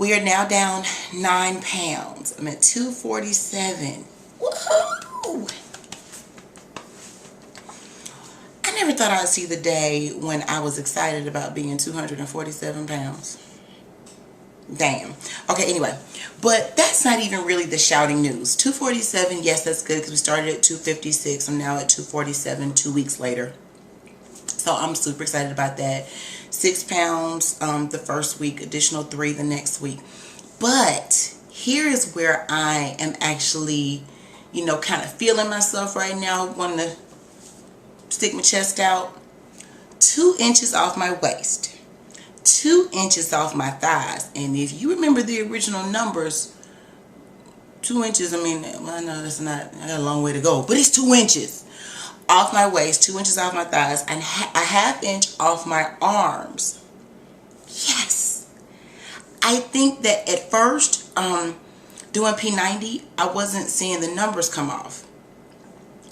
We are now down 9 pounds. I'm at 247. Woohoo! I never thought I'd see the day when I was excited about being 247 pounds. Damn. Okay, anyway. But that's not even really the shouting news. 247, yes, that's good because we started at 256. I'm now at 247 2 weeks later. So I'm super excited about that. 6 pounds the first week, additional 3 the next week. But here is where I am actually, kind of feeling myself right now, wanting to stick my chest out. 2 inches off my waist, 2 inches off my thighs. And if you remember the original numbers, 2 inches, I know that's not, I got a long way to go, but it's 2 inches off my waist, 2 inches off my thighs, and a half inch off my arms. Yes. I think that at first, doing P90, I wasn't seeing the numbers come off.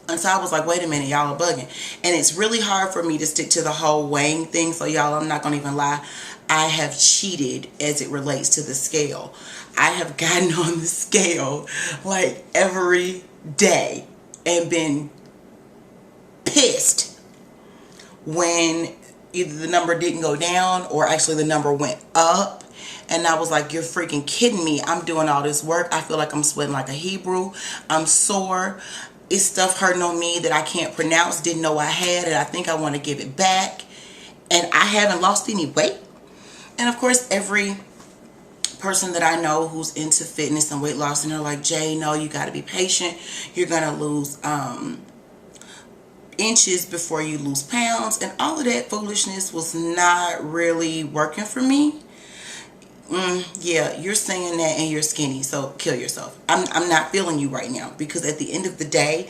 And so I was like, wait a minute, y'all are bugging. And it's really hard for me to stick to the whole weighing thing. So y'all, I'm not going to even lie. I have cheated as it relates to the scale. I have gotten on the scale like every day and been pissed when either the number didn't go down or actually the number went up. And I was like, you're freaking kidding me. I'm doing all this work. I feel like I'm sweating like a Hebrew. I'm sore. It's stuff hurting on me that I can't pronounce, didn't know I had it. I think I want to give it back. And I haven't lost any weight. And of course, every person that I know who's into fitness and weight loss, and they're like, Jay, no, you got to be patient. You're going to lose inches before you lose pounds. And all of that foolishness was not really working for me. Yeah, you're saying that and you're skinny, so kill yourself. I'm not feeling you right now, because at the end of the day,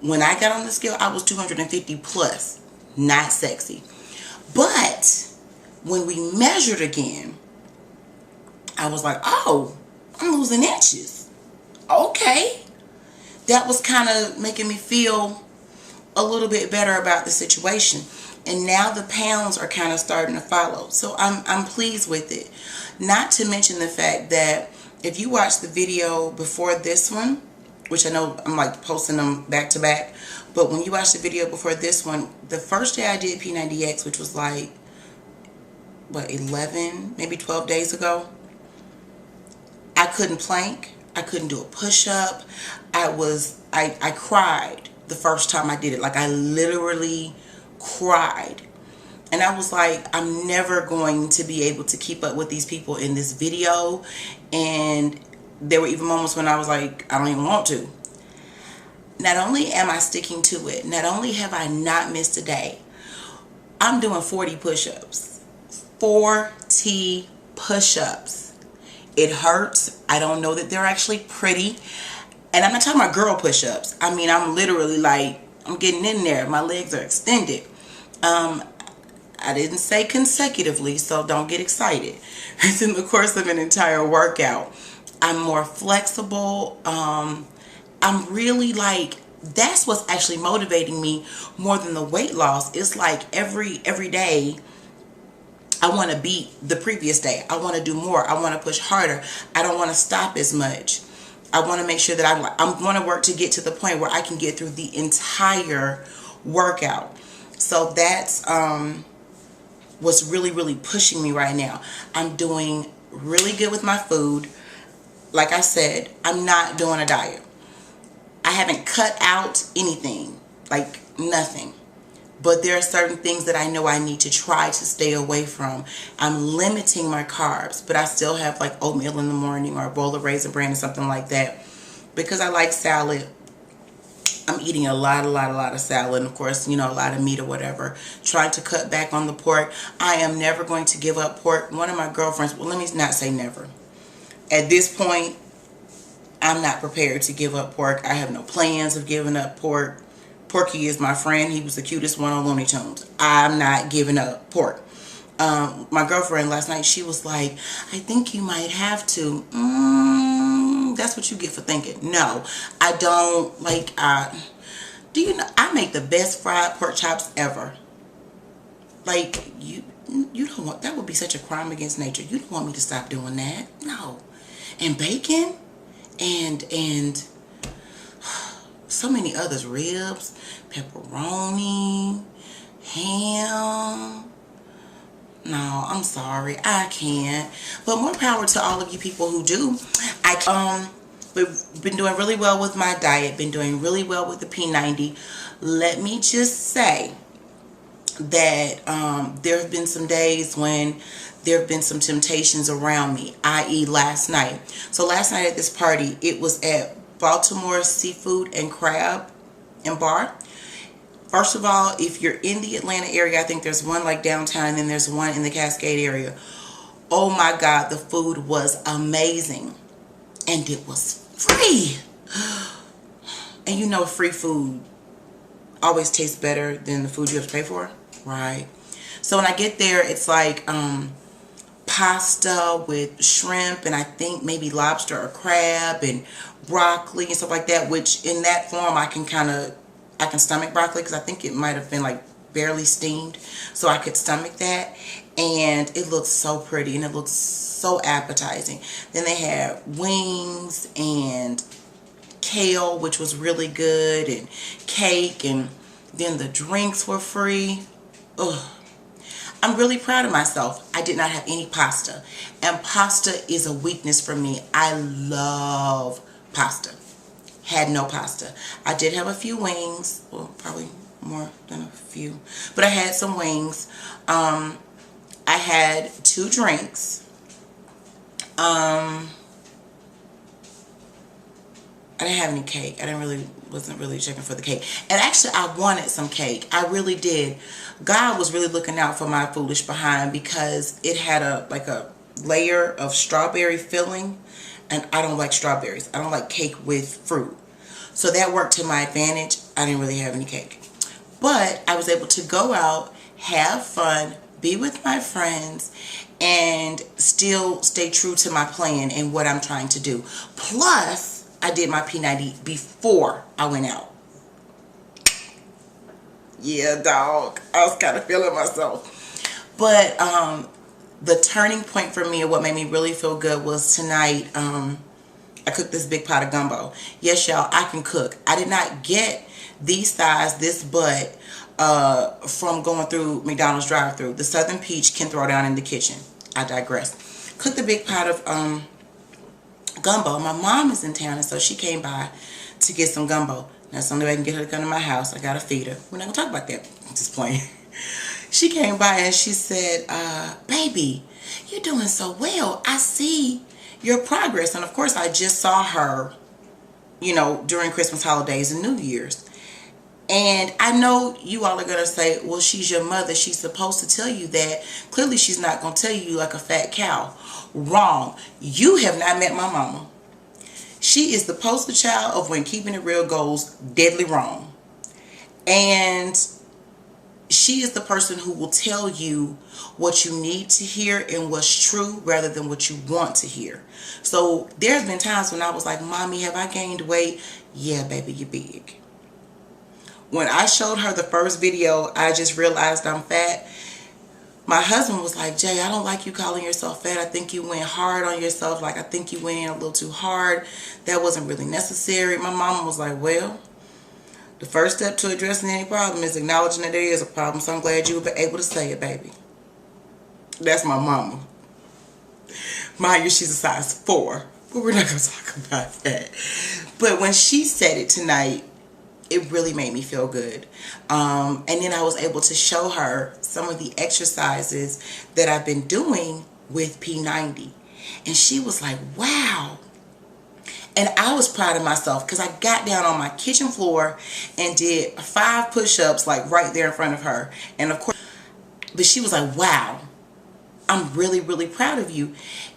when I got on the scale, I was 250 plus, not sexy. But when we measured again, I was like, oh, I'm losing inches. Okay. That was kind of making me feel a little bit better about the situation. And now the pounds are kind of starting to follow. So I'm pleased with it. Not to mention the fact that if you watch the video before this one, which I know I'm like posting them back to back, but when you watch the video before this one, the first day I did P90X, which was like, what, 11, maybe 12 days ago, I couldn't plank. I couldn't do a push-up. I cried the first time I did it. Like, I literally cried. And I was like, I'm never going to be able to keep up with these people in this video. And there were even moments when I was like, I don't even want to. Not only am I sticking to it, not only have I not missed a day, I'm doing 40 push-ups. 40 push-ups. It hurts. I don't know that they're actually pretty. And I'm not talking about girl push-ups. I mean, I'm literally like, I'm getting in there. My legs are extended. I didn't say consecutively, so don't get excited. It's in the course of an entire workout. I'm more flexible. I'm really like, that's what's actually motivating me more than the weight loss. It's like every day I want to beat the previous day. I want to do more. I want to push harder. I don't want to stop as much. I want to make sure that I'm going to work to get to the point where I can get through the entire workout. So that's what's really, really pushing me right now. I'm doing really good with my food. Like I said, I'm not doing a diet. I haven't cut out anything, like nothing. But there are certain things that I know I need to try to stay away from. I'm limiting my carbs, but I still have like oatmeal in the morning or a bowl of Raisin Bran or something like that. Because I like salad, I'm eating a lot of salad, and of course, a lot of meat or whatever. Trying to cut back on the pork. I am never going to give up pork. One of my girlfriends, well, let me not say never. At this point, I'm not prepared to give up pork. I have no plans of giving up pork. Porky is my friend. He was the cutest one on Looney Tunes. I'm not giving up pork. My girlfriend last night, she was like, I think you might have to. That's what you get for thinking. No, I don't. Like, do you know, I make the best fried pork chops ever. Like, You don't want, that would be such a crime against nature. You don't want me to stop doing that. No. And bacon and so many others, ribs, pepperoni, ham. No, I'm sorry, I can't. But more power to all of you people who do. We've been doing really well with my diet, been doing really well with the P90. Let me just say that there have been some days when there have been some temptations around me, i.e. last night. So last night at this party, it was at Baltimore Seafood and Crab and Bar. First of all, if you're in the Atlanta area, I think there's one like downtown and then there's one in the Cascade area. Oh my God, the food was amazing. And it was free. And you know free food always tastes better than the food you have to pay for, right? So when I get there, it's like pasta with shrimp and I think maybe lobster or crab and broccoli and stuff like that, which in that form I can stomach broccoli because I think it might have been like barely steamed, so I could stomach that. And it looks so pretty and it looks so appetizing. Then they had wings and kale, which was really good, and cake, and then the drinks were free. Ugh. I'm really proud of myself. I did not have any pasta, and pasta is a weakness for me. I love pasta. Had no pasta. I did have a few wings, well, probably more than a few, but I had some wings. I had 2 drinks. I didn't have any cake. Wasn't really checking for the cake. And actually, I wanted some cake. I really did. God was really looking out for my foolish behind because it had a layer of strawberry filling, and I don't like strawberries. I don't like cake with fruit. So that worked to my advantage. I didn't really have any cake. But I was able to go out, have fun, be with my friends, and still stay true to my plan and what I'm trying to do. Plus, I did my P90 before I went out. Yeah, dog. I was kind of feeling myself. But the turning point for me and what made me really feel good was tonight. I cooked this big pot of gumbo. Yes, y'all, I can cook. I did not get these thighs, this butt, from going through McDonald's drive-thru. The Southern Peach can throw down in the kitchen. I digress. Cooked a big pot of gumbo. My mom is in town, and so she came by to get some gumbo. That's the only way I can get her to come to my house. I gotta feed her. We're not gonna talk about that. I'm just playing. She came by and she said, baby, you're doing so well. I see your progress. And of course, I just saw her, you know, during Christmas holidays and New Year's. And I know you all are going to say, well, she's your mother. She's supposed to tell you that. Clearly, she's not going to tell you like a fat cow. Wrong. You have not met my mama. She is the poster child of when keeping it real goes deadly wrong. And she is the person who will tell you what you need to hear and what's true rather than what you want to hear. So there have been times when I was like, Mommy, have I gained weight? Yeah, baby, you're big. When I showed her the first video, I just realized I'm fat. My husband was like, Jay, I don't like you calling yourself fat. I think you went hard on yourself. Like, I think you went in a little too hard. That wasn't really necessary. My mom was like, well, the first step to addressing any problem is acknowledging that there is a problem. So I'm glad you were able to say it, baby. That's my mama. Mind you, she's a size 4. But we're not going to talk about that. But when she said it tonight, it really made me feel good. And then I was able to show her some of the exercises that I've been doing with P90. And she was like, wow. And I was proud of myself because I got down on my kitchen floor and did 5 push-ups like right there in front of her. And of course, but she was like, wow, I'm really, really proud of you.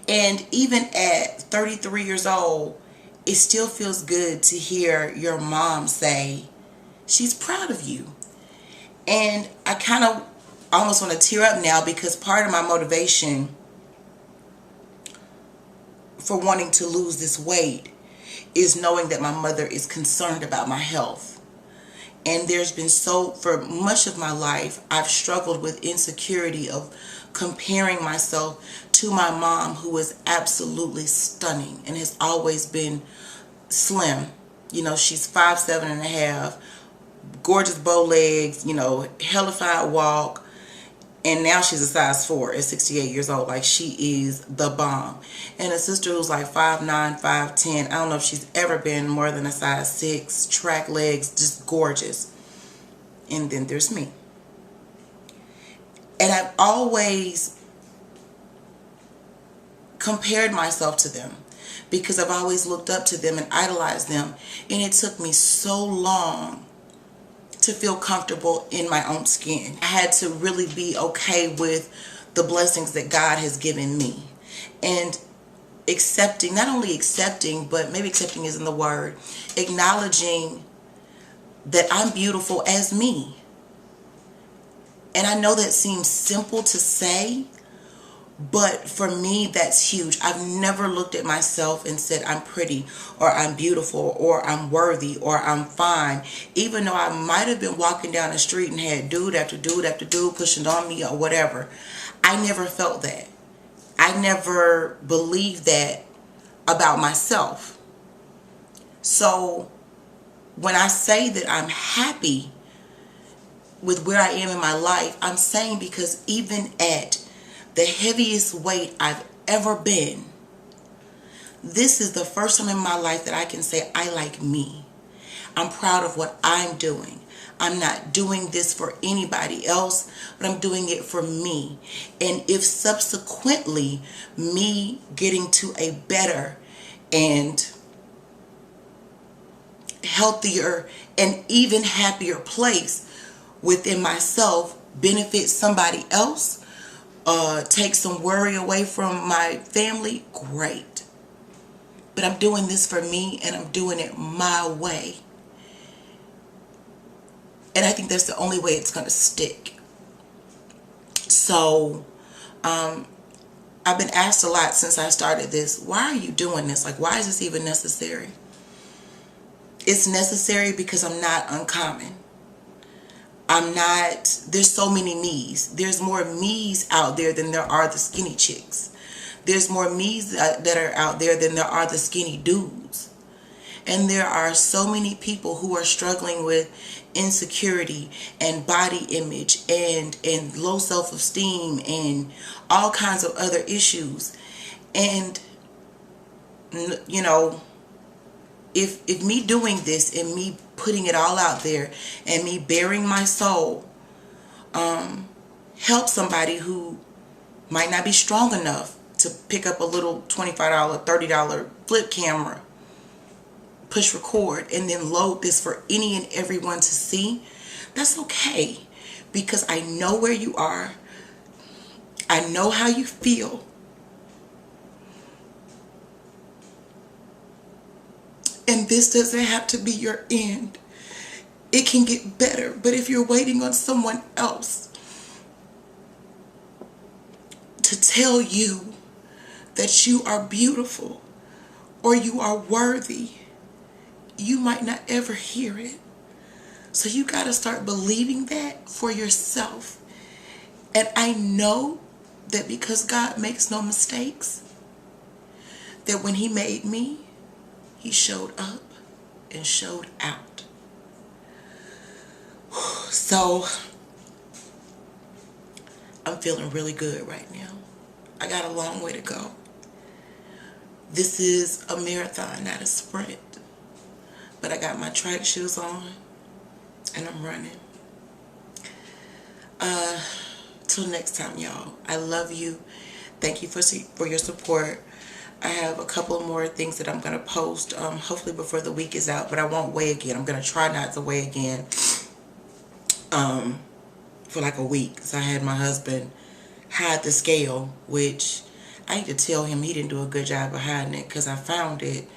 And even at 33 years old, it still feels good to hear your mom say she's proud of you. And I kind of almost want to tear up now because part of my motivation for wanting to lose this weight is knowing that my mother is concerned about my health. And there's been for much of my life, I've struggled with insecurity of comparing myself to my mom, who is absolutely stunning and has always been slim. You know, she's 5'7.5", gorgeous bow legs, you know, hellified walk. And now she's a size 4 at 68 years old. Like, she is the bomb. And a sister who's like 5'9", 5'10". I don't know if she's ever been more than a size 6. Track legs, just gorgeous. And then there's me. And I've always compared myself to them because I've always looked up to them and idolized them. And it took me so long to feel comfortable in my own skin. I had to really be okay with the blessings that God has given me. And accepting, not only accepting, but maybe accepting isn't the word, acknowledging that I'm beautiful as me. And I know that seems simple to say, but for me, that's huge. I've never looked at myself and said I'm pretty or I'm beautiful or I'm worthy or I'm fine. Even though I might have been walking down the street and had dude after dude after dude pushing on me or whatever. I never felt that. I never believed that about myself. So when I say that I'm happy with where I am in my life, I'm saying because even at the heaviest weight I've ever been, this is the first time in my life that I can say I like me. I'm proud of what I'm doing. I'm not doing this for anybody else, but I'm doing it for me. And if subsequently me getting to a better and healthier and even happier place within myself benefits somebody else, take some worry away from my family, great. But I'm doing this for me, and I'm doing it my way. And I think that's the only way it's going to stick. So, I've been asked a lot since I started this, why are you doing this? Like, why is this even necessary? It's necessary because I'm not uncommon. There's so many me's. There's more me's out there than there are the skinny chicks. There's more me's that are out there than there are the skinny dudes. And there are so many people who are struggling with insecurity and body image and low self-esteem and all kinds of other issues. And, you know, if me doing this and me putting it all out there and me bearing my soul help somebody who might not be strong enough to pick up a little $25, $30 flip camera, push record, and then load this for any and everyone to see, that's okay. Because I know where you are. I know how you feel. And this doesn't have to be your end. It can get better. But if you're waiting on someone else to tell you that you are beautiful or you are worthy, you might not ever hear it. So you got to start believing that for yourself. And I know that because God makes no mistakes, that when He made me, He showed up and showed out. So I'm feeling really good right now. I got a long way to go. This is a marathon, not a sprint. But I got my track shoes on and I'm running. Till next time, y'all. I love you. Thank you for your support. I have a couple more things that I'm going to post, hopefully before the week is out, but I won't weigh again. I'm going to try not to weigh again for like a week. So I had my husband hide the scale, which I need to tell him he didn't do a good job of hiding it because I found it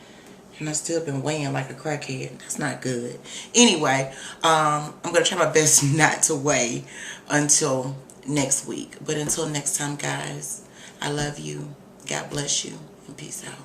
and I still been weighing like a crackhead. That's not good. Anyway, I'm going to try my best not to weigh until next week. But until next time, guys, I love you. God bless you. And peace out.